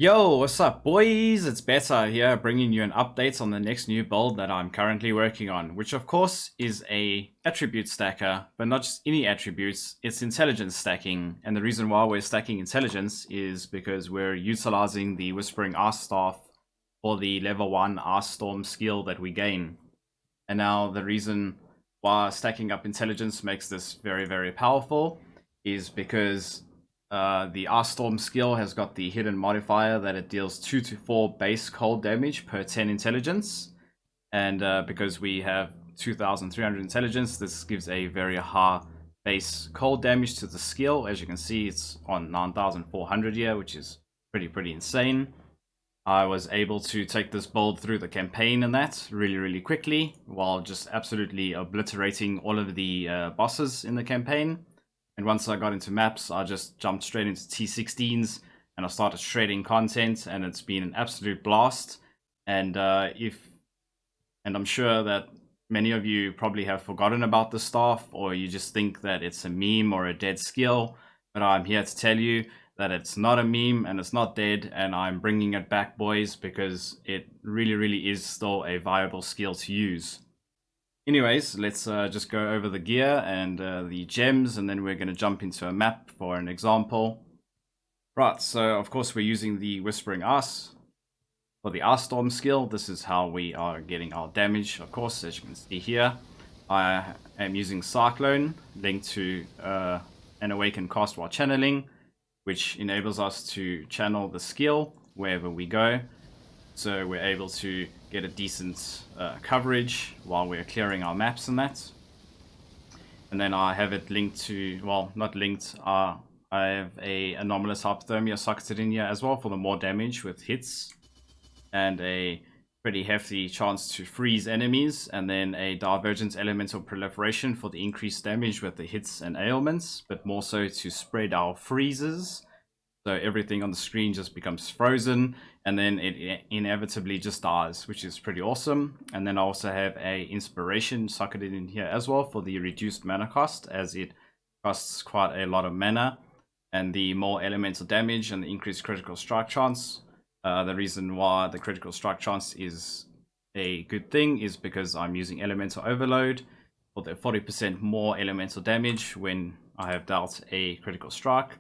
Yo, what's up, boys? It's Betta here, bringing you an update on the next new build that I'm currently working on, which of course is a attribute stacker, but not just any attributes, it's intelligence stacking. And the reason why we're stacking intelligence is because we're utilizing the Whispering Ice Staff for the level 1 Ice Storm skill that we gain. And now the reason why stacking up intelligence makes this very, very powerful is because the Ice Storm skill has got the hidden modifier that it deals 2 to 4 base cold damage per 10 intelligence. And because we have 2,300 intelligence, this gives a very high base cold damage to the skill. As you can see, it's on 9,400 here, which is pretty insane. I was able to take this build through the campaign and that really quickly, while just absolutely obliterating all of the bosses in the campaign. And once I got into maps, I just jumped straight into T16s and I started shredding content, and it's been an absolute blast. And I'm sure that many of you probably have forgotten about the staff, or you just think that it's a meme or a dead skill. But I'm here to tell you that it's not a meme and it's not dead, and I'm bringing it back, boys, because it really is still a viable skill to use. Anyways, let's just go over the gear and the gems, and then we're going to jump into a map for an example. Right, so of course we're using the Whispering Ice for the Ice Storm skill. This is how we are getting our damage, of course, as you can see here. I am using Cyclone, linked to an Awaken cast while channeling, which enables us to channel the skill wherever we go. So we're able to get a decent coverage while we're clearing our maps and that. And then I have it linked to, well, not linked, I have a anomalous hypothermia socketed in here as well for the more damage with hits. And a pretty hefty chance to freeze enemies, and then a divergent elemental proliferation for the increased damage with the hits and ailments, but more so to spread our freezes. So everything on the screen just becomes frozen, and then it inevitably just dies, which is pretty awesome. And then I also have a inspiration socketed in here as well for the reduced mana cost, as it costs quite a lot of mana. And the more elemental damage and the increased critical strike chance. The reason why the critical strike chance is a good thing is because I'm using elemental overload for the 40% more elemental damage when I have dealt a critical strike.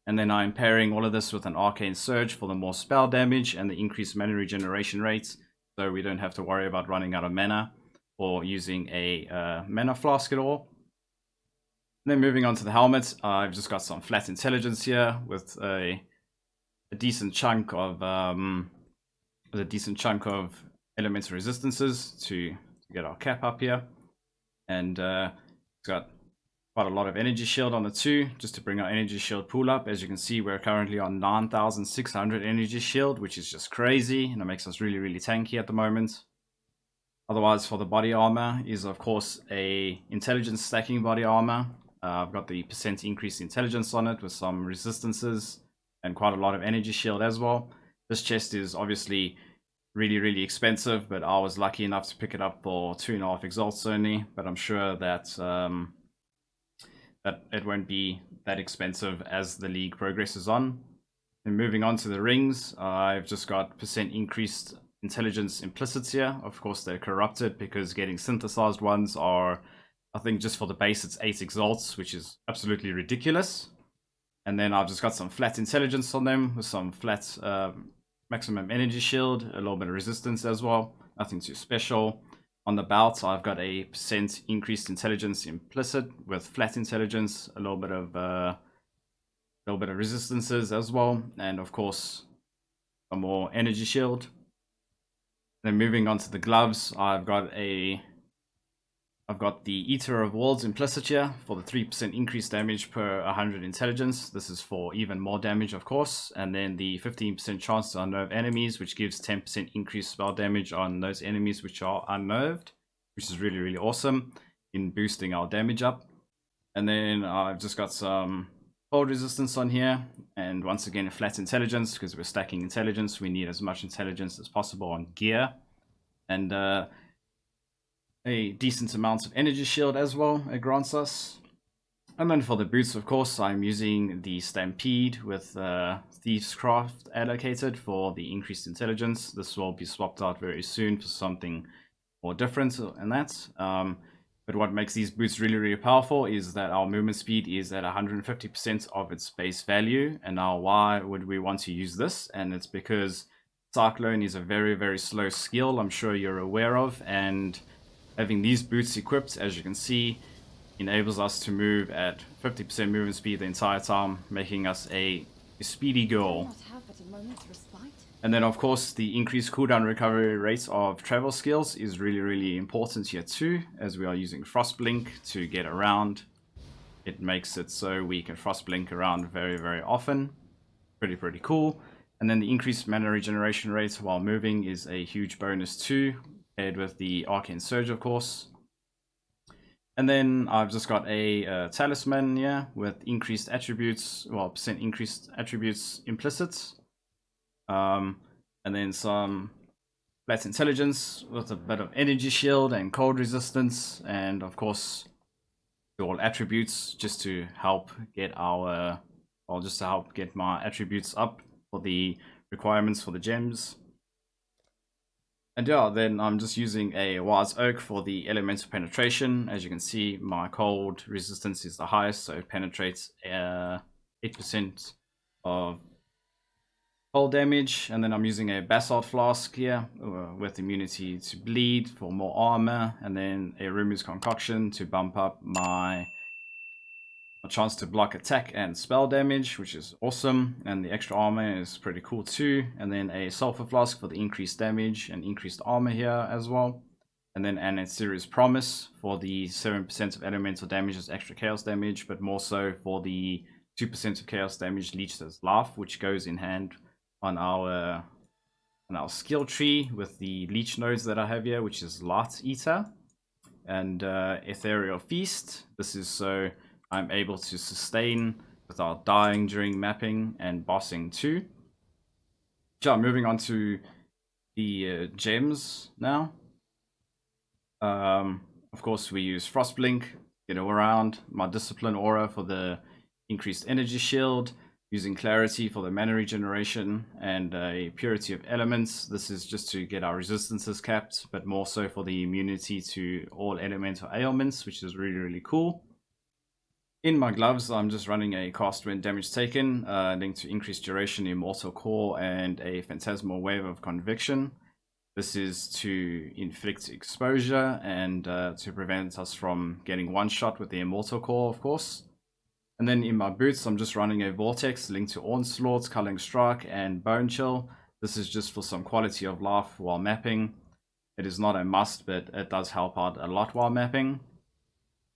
And then I'm pairing all of this with an arcane surge for the more spell damage and the increased mana regeneration rates, so we don't have to worry about running out of mana or using a mana flask at all. And then moving on to the helmet, I've just got some flat intelligence here with a decent chunk of elemental resistances to get our cap up here, and it's got quite a lot of energy shield on the 2 just to bring our energy shield pool up. As you can see, we're currently on 9,600 energy shield, which is just crazy, and it makes us really tanky at the moment. Otherwise, for the body armor is of course a intelligence stacking body armor. I've got the % increased intelligence on it with some resistances and quite a lot of energy shield as well. This chest is obviously really expensive, but I was lucky enough to pick it up for 2.5 exalts only. But I'm sure that that it won't be that expensive as the league progresses on. And moving on to the rings, I've just got % increased intelligence implicits here. Of course, they're corrupted because getting synthesized ones are, I think just for the base, it's 8 exalts, which is absolutely ridiculous. And then I've just got some flat intelligence on them with some flat maximum energy shield, a little bit of resistance as well. Nothing too special. On the belt, I've got a % increased intelligence implicit with flat intelligence, a little bit of resistances as well, and of course a more energy shield. Then moving on to the gloves, I've got the Eater of Worlds implicit here for the 3% increased damage per 100 intelligence. This is for even more damage, of course. And then the 15% chance to unnerve enemies, which gives 10% increased spell damage on those enemies which are unnerved, which is really awesome in boosting our damage up. And then I've just got some cold resistance on here. And once again, flat intelligence, because we're stacking intelligence. We need as much intelligence as possible on gear. And a decent amount of energy shield as well it grants us. And then for the boots, of course, I'm using the Stampede with Thieves Craft allocated for the increased intelligence. This will be swapped out very soon for something more different in that. But what makes these boots really, really powerful is that our movement speed is at 150% of its base value. And now why would we want to use this? And it's because Cyclone is a very, very slow skill, I'm sure you're aware of. And having these boots equipped, as you can see, enables us to move at 50% movement speed the entire time, making us a speedy girl. And then, of course, the increased cooldown recovery rate of travel skills is really, really important here too, as we are using Frostblink to get around. It makes it so we can Frostblink around very, very often. Pretty cool. And then the increased mana regeneration rate while moving is a huge bonus too, paired with the Arcane Surge, of course. And then I've just got a talisman here with increased attributes, well, percent increased attributes implicit. And then some flat intelligence with a bit of energy shield and cold resistance. And of course, all attributes just to help get our, well, just to help get my attributes up for the requirements for the gems. And yeah, then I'm just using a Wise Oak for the elemental penetration. As you can see, my cold resistance is the highest, so it penetrates 8% of cold damage. And then I'm using a Basalt Flask here with immunity to bleed for more armor, and then a Rumu's Concoction to bump up my chance to block attack and spell damage, which is awesome, and the extra armor is pretty cool too. And then a Sulfur Flask for the increased damage and increased armor here as well. And then an Serious Promise for the 7% of elemental damage as extra chaos damage, but more so for the 2% of chaos damage leached as life, which goes in hand on our skill tree with the leech nodes that I have here, which is Light Eater and Ethereal Feast. This is so I'm able to sustain without dying during mapping and bossing too. So moving on to the gems now. Of course, we use Frostblink, get around, my Discipline Aura for the increased energy shield, using Clarity for the mana regeneration, and a Purity of Elements. This is just to get our resistances capped, but more so for the immunity to all elemental ailments, which is really, really cool. In my gloves, I'm just running a cast when damage taken, linked to increased duration, Immortal Core, and a Phantasmal Wave of Conviction. This is to inflict exposure and to prevent us from getting one shot with the Immortal Core, of course. And then in my boots, I'm just running a Vortex linked to Onslaught, Culling Strike, and Bone Chill. This is just for some quality of life while mapping. It is not a must, but it does help out a lot while mapping.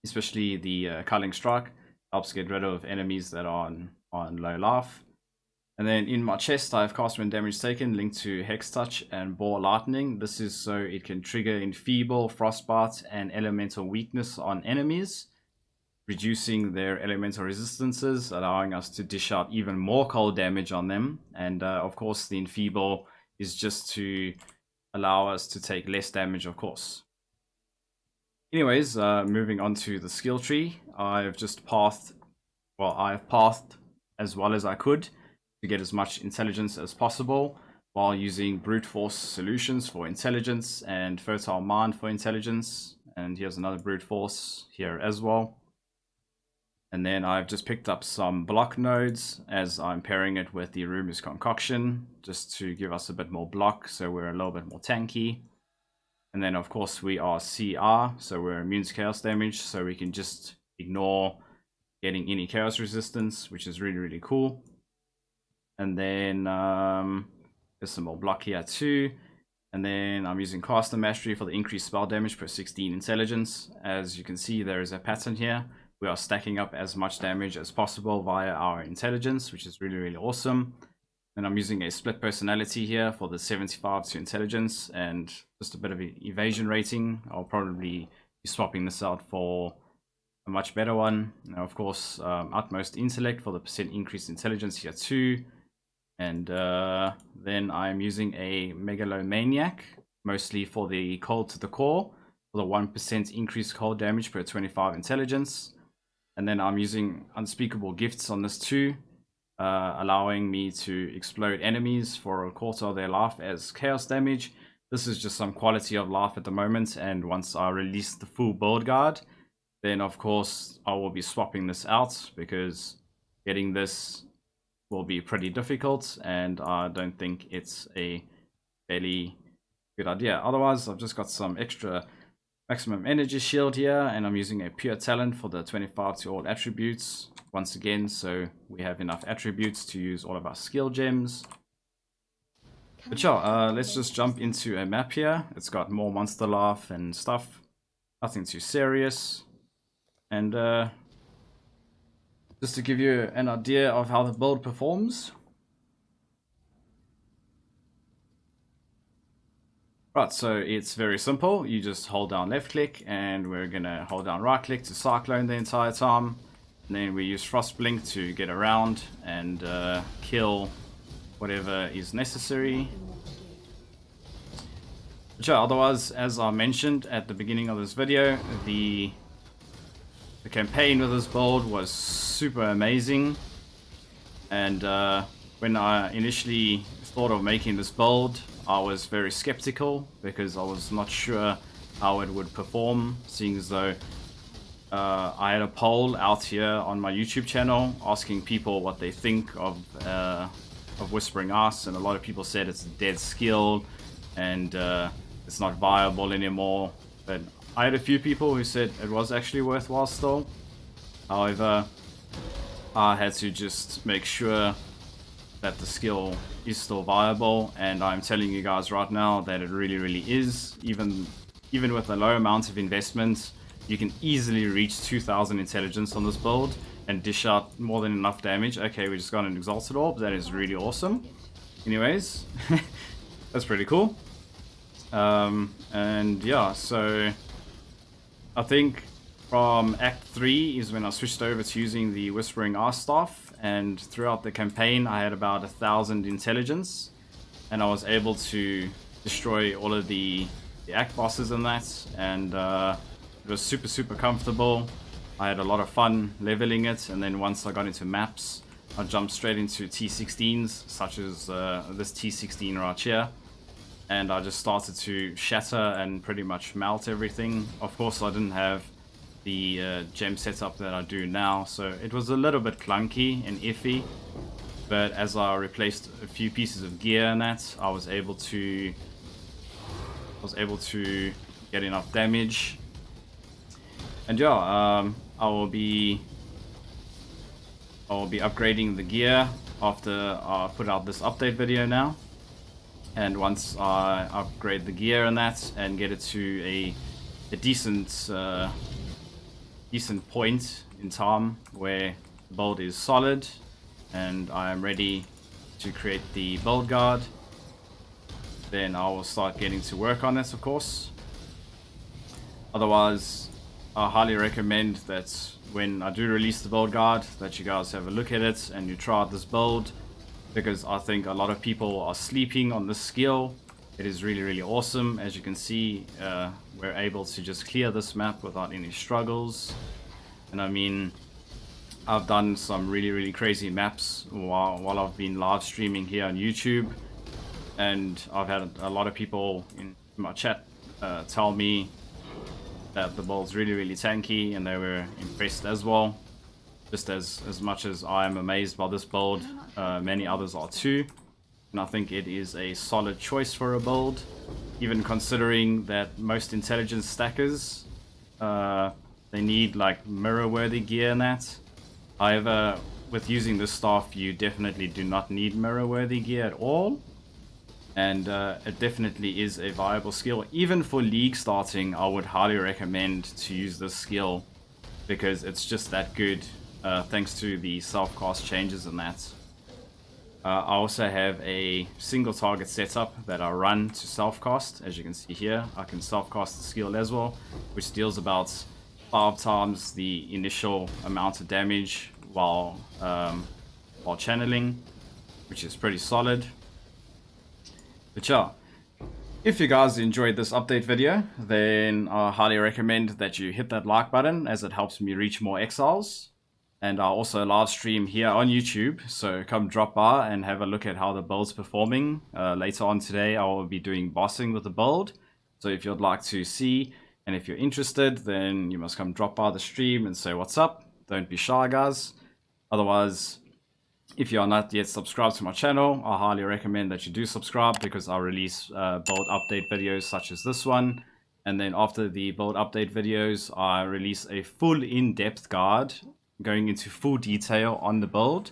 Especially the Culling Strike helps get rid of enemies that are on low life. And then in my chest, I have cast when damage taken linked to Hex Touch and Bore Lightning. This is so it can trigger Enfeeble, Frostbite, and Elemental Weakness on enemies, reducing their elemental resistances, allowing us to dish out even more cold damage on them. And of course, the Enfeeble is just to allow us to take less damage, of course. Anyways, moving on to the skill tree, I've pathed as well as I could to get as much intelligence as possible while using brute force solutions for intelligence and fertile mind for intelligence. And here's another brute force here as well. And then I've just picked up some block nodes as I'm pairing it with the Rumu's Concoction just to give us a bit more block, so we're a little bit more tanky. And then, of course, we are CR, so we're immune to chaos damage, so we can just ignore getting any chaos resistance, which is really, really cool. And then there's some more block here too. And then I'm using Caster Mastery for the increased spell damage per 16 intelligence. As you can see, there is a pattern here. We are stacking up as much damage as possible via our intelligence, which is really, really awesome. And I'm using a split personality here for the 75 to intelligence and just a bit of evasion rating. I'll probably be swapping this out for a much better one. Now, of course, utmost intellect for the percent increased intelligence here too. And then I'm using a Megalomaniac, mostly for the cold to the core, for the 1% increased cold damage per 25 intelligence. And then I'm using unspeakable gifts on this too, allowing me to explode enemies for a quarter of their life as chaos damage. This is just some quality of life at the moment, and once I release the full build guide, then of course I will be swapping this out, because getting this will be pretty difficult, and I don't think it's a fairly good idea. Otherwise, I've just got some extra maximum energy shield here, and I'm using a pure talent for the 25 to all attributes once again, so we have enough attributes to use all of our skill gems. But yeah, let's just jump into a map here. It's got more monster life and stuff, nothing too serious. And just to give you an idea of how the build performs. Right, so it's very simple. You just hold down left click, and we're gonna hold down right click to cyclone the entire time. And then we use frost blink to get around and kill whatever is necessary. But yeah, otherwise, as I mentioned at the beginning of this video, the campaign with this build was super amazing. And when I initially thought of making this build, I was very skeptical, because I was not sure how it would perform, seeing as though I had a poll out here on my YouTube channel asking people what they think of Whispering Ice, and a lot of people said it's a dead skill and it's not viable anymore. But I had a few people who said it was actually worthwhile still. However, I had to just make sure that the skill is still viable, and I'm telling you guys right now that it really is. Even with a low amount of investment, you can easily reach 2000 intelligence on this build and dish out more than enough damage. Okay, we just got an exalted orb. That is really awesome. Anyways, that's pretty cool. And yeah, so I think from Act 3 is when I switched over to using the Whispering Ice Staff, and throughout the campaign I had about 1000 intelligence, and I was able to destroy all of the Act bosses in that, and it was super comfortable. I had a lot of fun leveling it, and then once I got into maps, I jumped straight into T16s, such as this T16 right here, and I just started to shatter and pretty much melt everything. Of course, I didn't have the gem setup that I do now, so it was a little bit clunky and iffy, but as I replaced a few pieces of gear and that, I was able to get enough damage. And yeah, I will be upgrading the gear after I put out this update video now. And once I upgrade the gear and that and get it to a decent point in time where the build is solid and I am ready to create the build guard, then I will start getting to work on this, of course. Otherwise, I highly recommend that when I do release the build guide, that you guys have a look at it and you try out this build, because I think a lot of people are sleeping on this skill. It is really awesome. As you can see, we're able to just clear this map without any struggles. And I mean, I've done some really crazy maps while I've been live streaming here on YouTube, and I've had a lot of people in my chat tell me that the build's really tanky, and they were impressed as well. Just as much as I am amazed by this build, many others are too. And I think it is a solid choice for a build, even considering that most intelligence stackers, they need like mirror-worthy gear and that. However, with using this staff, you definitely do not need mirror-worthy gear at all. And it definitely is a viable skill. Even for league starting, I would highly recommend to use this skill, because it's just that good, thanks to the self-cast changes and that. I also have a single target setup that I run to self-cast. As you can see here, I can self-cast the skill as well, which deals about 5 times the initial amount of damage while channeling, which is pretty solid. But yeah, If you guys enjoyed this update video, then I highly recommend that you hit that like button as it helps me reach more exiles. And I'll also live stream here on YouTube, so come drop by and have a look at how the build's performing. Later on today I will be doing bossing with the build, so if you'd like to see and if you're interested, then you must come drop by the stream and say what's up. Don't be shy, guys. Otherwise, if you are not yet subscribed to my channel, I highly recommend that you do subscribe, because I release build update videos such as this one. And then after the build update videos, I release a full in-depth guide going into full detail on the build.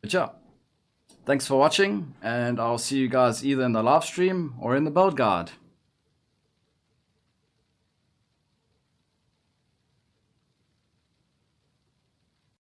But yeah, thanks for watching, and I'll see you guys either in the live stream or in the build guide.